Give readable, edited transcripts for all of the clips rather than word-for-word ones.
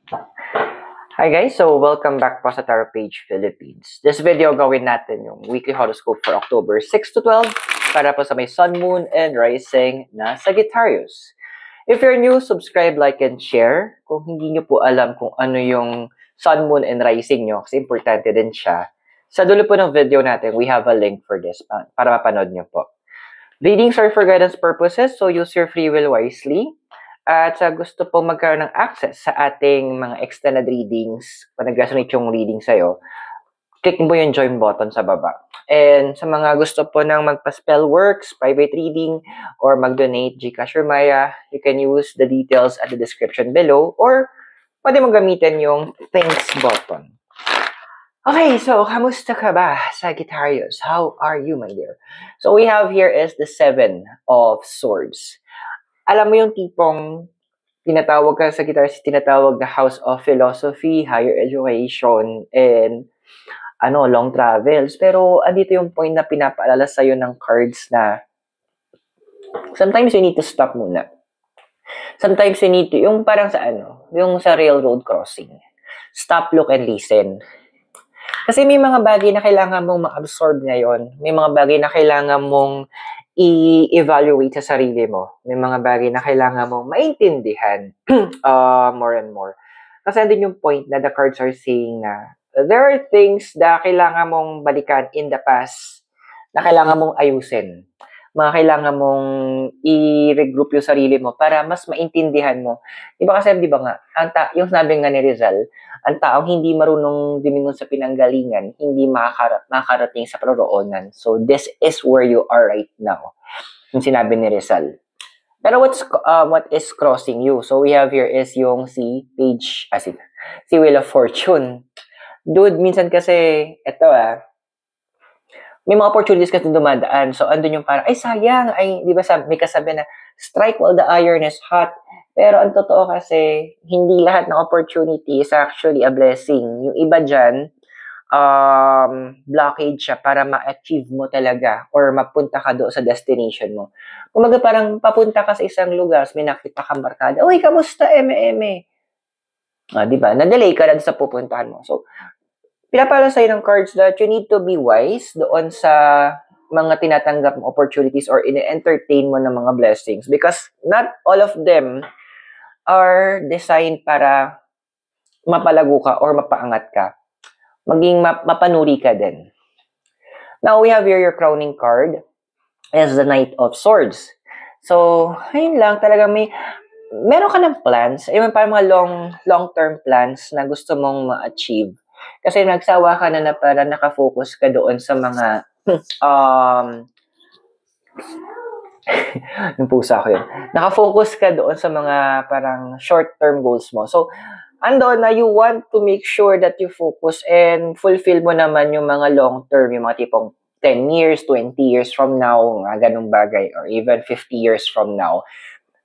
Hi guys, so welcome back po sa Tarot Page Philippines. This video gawin natin yung weekly horoscope for October 6 to 12 para po sa may Sun, Moon, and Rising na Sagittarius. If you're new, subscribe, like, and share. Kung hindi nyo po alam kung ano yung Sun, Moon, and Rising nyo, kasi importante din siya, sa dulo po ng video natin, we have a link for this para mapanood nyo po. Readings are for guidance purposes, so use your free will wisely. At sa gusto po magkaroon ng access sa ating mga extended readings, kung nag-resonate yung reading sa'yo, click mo yung join button sa baba. And sa mga gusto po ng magpa-spell works, private reading, or mag-donate Gcash or Maya, you can use the details at the description below, or pwede mong gamitin yung thanks button. Okay, so kamusta ka ba, Sagittarius? How are you, my dear? So we have here is the Seven of Swords. Alam mo yung tipong tinatawag ka sa Sagittarius, tinatawag na House of Philosophy, Higher Education, and long travels. Pero andito yung point na pinapaalala sa'yo ng cards na sometimes you need to stop muna. Sometimes you need to, yung parang sa yung sa railroad crossing. Stop, look, and listen. Kasi may mga bagay na kailangan mong ma-absorb ngayon. May mga bagay na kailangan mong i-evaluate sa sarili mo. May mga bagay na kailangan mong maintindihan more and more. Kasi andun yung point na the cards are saying na there are things na kailangan mong balikan in the past, na kailangan mong ayusin. Mga kailangan mong i-regroup yung sarili mo para mas maintindihan mo. Diba kasi, di ba nga, yung sabi nga ni Rizal, ang taong hindi marunong dumingon sa pinanggalingan, hindi makakarating sa paroroonan. So, this is where you are right now. Yung sinabi ni Rizal. Pero what is crossing you? So, we have here is yung si Wheel of Fortune. Dude, minsan kasi, may mga opportunities kasi dumadaan. So, andun yung parang, ay sayang, di ba may kasabi na, strike while the iron is hot. Pero ang totoo kasi, hindi lahat ng opportunity is actually a blessing. Yung iba dyan, blockage siya para ma-achieve mo talaga or mapunta ka doon sa destination mo. Kumaga parang papunta ka sa isang lugar, may nakita kang barkada, uy, kamusta, eme? Di ba? Na-delay ka na sa pupuntahan mo. So, pinapala sa'yo ng cards that you need to be wise doon sa mga tinatanggap mong opportunities or in-entertain mo ng mga blessings because not all of them are designed para mapalago ka or mapaangat ka. Maging mapanuri ka din. Now, we have here your crowning card as the Knight of Swords. So, ayun lang, talaga meron ka ng plans, parang mga long-term plans na gusto mong ma-achieve. Kasi nagsawa ka na para nakafocus ka doon sa mga yung pusa ko yun. Nakafocus ka doon sa mga parang short-term goals mo. So, andoon na you want to make sure that you focus and fulfill mo naman yung mga long-term, yung mga tipong 10 years, 20 years from now, mga ganung bagay, or even 50 years from now.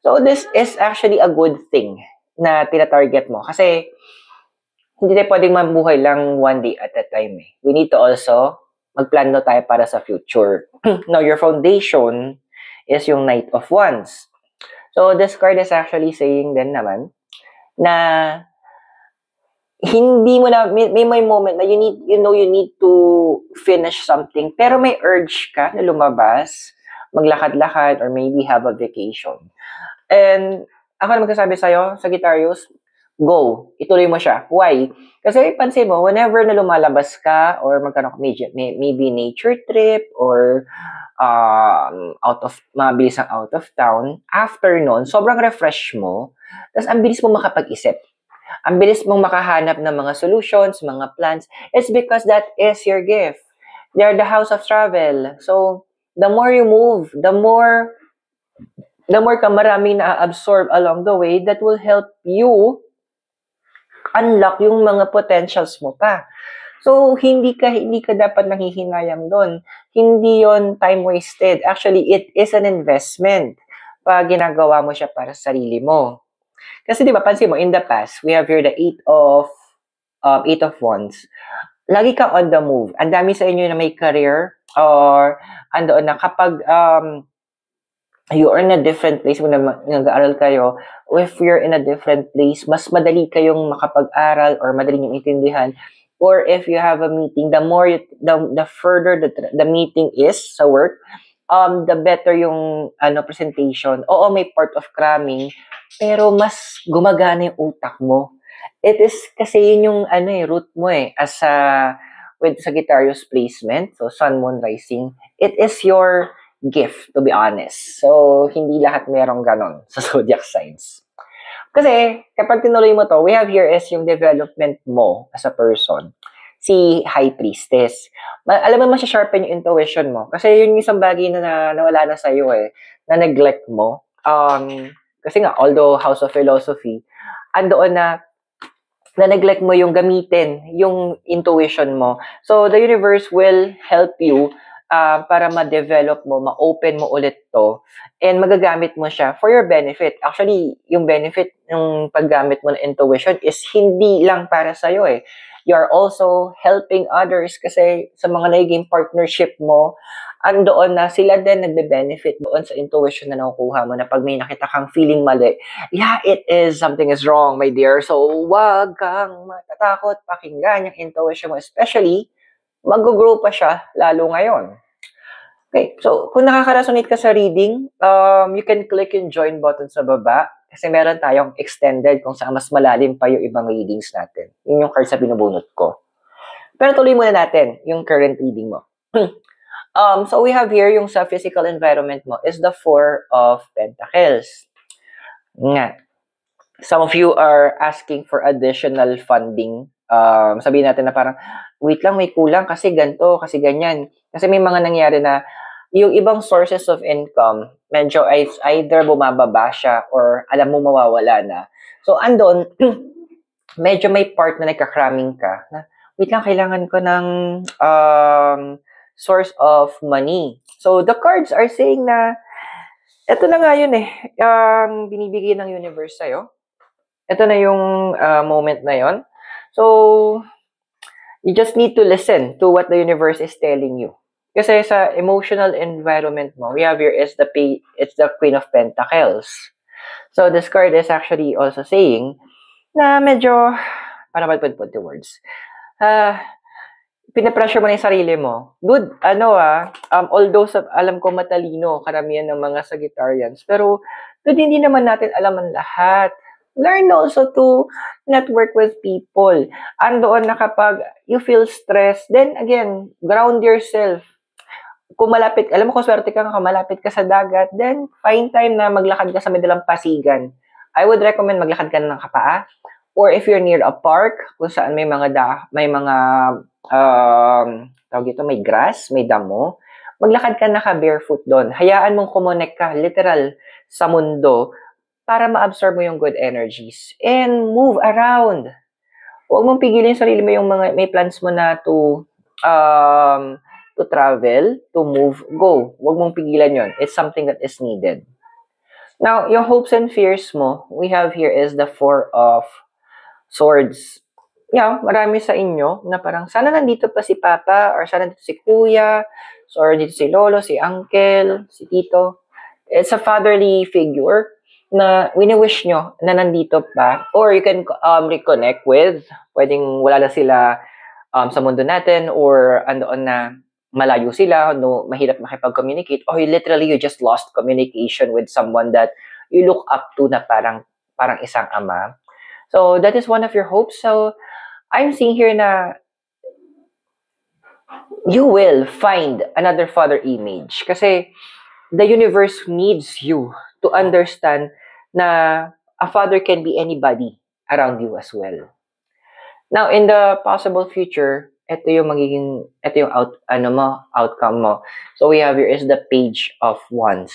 So, this is actually a good thing na tinatarget mo. Kasi, hindi tayo pwedeng mabuhay lang one day at a time. We need to also magplano tayo para sa future. Now, your foundation is yung Knight of Wands. So, this card is actually saying din naman na hindi mo na, may moment na you need to finish something, pero may urge ka na lumabas, maglakad-lakad, or maybe have a vacation. And ako na magsasabi sa'yo, Sagittarius, go. Ituloy mo siya. Why? Kasi pansin mo, whenever na lumalabas ka or magkaroon maybe nature trip or mabilis ang out of town, after nun, sobrang refresh mo, tapos ang bilis mo makapag-isip. Ang bilis mong makahanap ng mga solutions, mga plans. It's because that is your gift. They're the house of travel. So, the more you move, the more ka maraming na-absorb along the way that will help you unlock yung mga potentials mo pa. So, hindi ka dapat nanghihinayang doon. Hindi yon time wasted. Actually, it is an investment pag ginagawa mo siya para sa sarili mo. Kasi di ba, pansin mo, in the past, we have here the Eight of Wands. Lagi kang on the move. Ang dami sa inyo na may career or andoon na kapag you are in a different place, kung nag-aaral kayo, if you're in a different place, mas madali kayong makapag-aral or madali niyong intindihan. Or if you have a meeting, the further the meeting is sa work, the better yung presentation. Oo, may part of cramming, pero mas gumagana yung utak mo. It is kasi yun yung root mo as with Sagittarius placement, so Sun, Moon, Rising. It is your gift, to be honest. So, hindi lahat merong ganon sa zodiac signs. Kasi, kapag tinuloy mo to, we have here is yung development mo as a person. Si High Priestess. Alam mo, masya-sharpen yung intuition mo. Kasi yun yung isang bagay na nawala na sa'yo na neglect mo. Kasi nga, although House of Philosophy, andoon na neglect mo yung gamitin, yung intuition mo. So, the universe will help you para ma-develop mo, ma-open mo ulit to, and magagamit mo siya for your benefit. Actually, yung benefit ng paggamit mo ng intuition is hindi lang para sa'yo You are also helping others kasi sa mga naging partnership mo, andoon na sila din nagbe-benefit doon sa intuition na nakukuha mo na pag may nakita kang feeling mali, yeah, it is, something is wrong, my dear. So, wag kang matatakot, pakinggan yung intuition mo, especially, mag-grow pa siya lalo ngayon. Okay, so kung nakaka-resonate ka sa reading, you can click yung join button sa baba kasi meron tayong extended kung saan mas malalim pa yung ibang readings natin. Yun yung card sa binubunot ko. Pero tuloy muna natin yung current reading mo. So we have here yung sa physical environment mo is the Four of Pentacles. Nga. Some of you are asking for additional funding. Sabihin natin na parang, wait lang, may kulang kasi ganito, kasi ganyan. Kasi may mga nangyari na yung ibang sources of income, medyo either bumababa siya or alam mo mawawala na. So, andon, medyo may part na nagka-cramming ka. Na, wait lang, kailangan ko ng source of money. So, the cards are saying na, ito na nga yun binibigay ng universe sa'yo. Ito na yung moment na yun. So, you just need to listen to what the universe is telling you. Kasi sa emotional environment mo, we have here is it's the Queen of Pentacles. So, this card is actually also saying na medyo, paano ba put the words? Pinapressure mo na yung sarili mo. Good, although alam ko matalino, karamihan ng mga Sagittarians, pero hindi naman natin alam ang lahat. Learn also to network with people. Andoon na kapag you feel stressed, then again, ground yourself. Kung malapit, alam mo kung swerte ka malapit ka sa dagat, then find time na maglakad ka sa may dalampasigan. I would recommend maglakad ka ng kapaa. Or if you're near a park, kung saan may mga tawag ito, may grass, may damo, maglakad ka naka-barefoot doon. Hayaan mong kumonek ka, literal, sa mundo, para ma-absorb mo yung good energies. And move around. Huwag mong pigilin yung sarili mo yung mga, may plans mo na to travel, to move, go. Huwag mong pigilan yon. It's something that is needed. Now, yung hopes and fears mo, we have here is the Four of Swords. Marami sa inyo na parang sana nandito pa si Papa or sana nandito si Kuya or dito si Lolo, si Uncle, si Tito. It's a fatherly figure na wini-wish nyo na nandito pa. Or you can reconnect with, pwedeng wala na sila sa mundo natin or andoon na malayo sila, no, mahirap makipag-communicate, or literally you just lost communication with someone that you look up to na parang isang ama. So, that is one of your hopes. So, I'm seeing here na you will find another father image. Kasi, the universe needs you to understand na a father can be anybody around you as well. Now, in the possible future, ito yung outcome mo. So, we have here is the Page of Wands.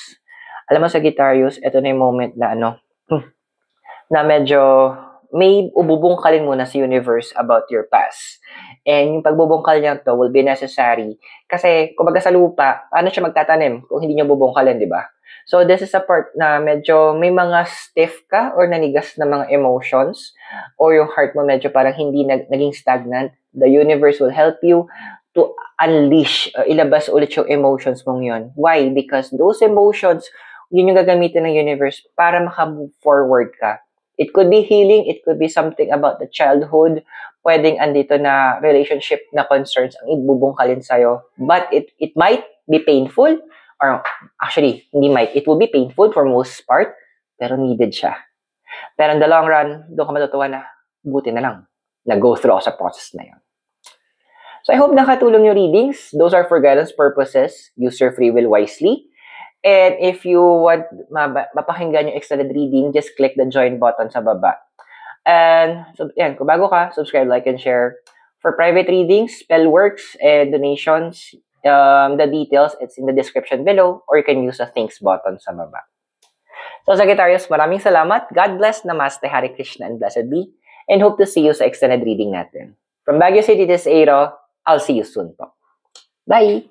Alam mo, Sagittarius, ito na yung moment na na medyo may ububungkalin muna sa universe about your past. And yung pagbubungkal niya to will be necessary. Kasi, kumbaga sa lupa, paano siya magtatanim kung hindi niya bubungkalin, di ba? So, this is a part na medyo may mga stiff ka or nanigas na mga emotions or yung heart mo medyo parang hindi naging stagnant. The universe will help you to unleash, ilabas ulit yung emotions mong yun. Why? Because those emotions yun yung gagamitin ng universe para maka-move forward ka. It could be healing, it could be something about the childhood, pwedeng andito na relationship na concerns ang ibubungkalin sa'yo. But it might be painful, or actually, hindi might, it will be painful for most part, pero needed siya. Pero in the long run, doon ka matutuwa na, buti na lang, na-go through ako sa process na yun. So I hope nakatulong yung readings. Those are for guidance purposes. Use your free will wisely. And if you want mapakinggan yung extended reading, just click the join button sa baba. And so, yan, kung bago ka, subscribe, like, and share. For private readings, spell works, and donations, the details, it's in the description below, or you can use the thanks button sa baba. So, Sagittarius, maraming salamat. God bless, Namaste, Hare Krishna, and blessed be. And hope to see you sa extended reading natin. From Baguio City, this is Aero. I'll see you soon po. Bye!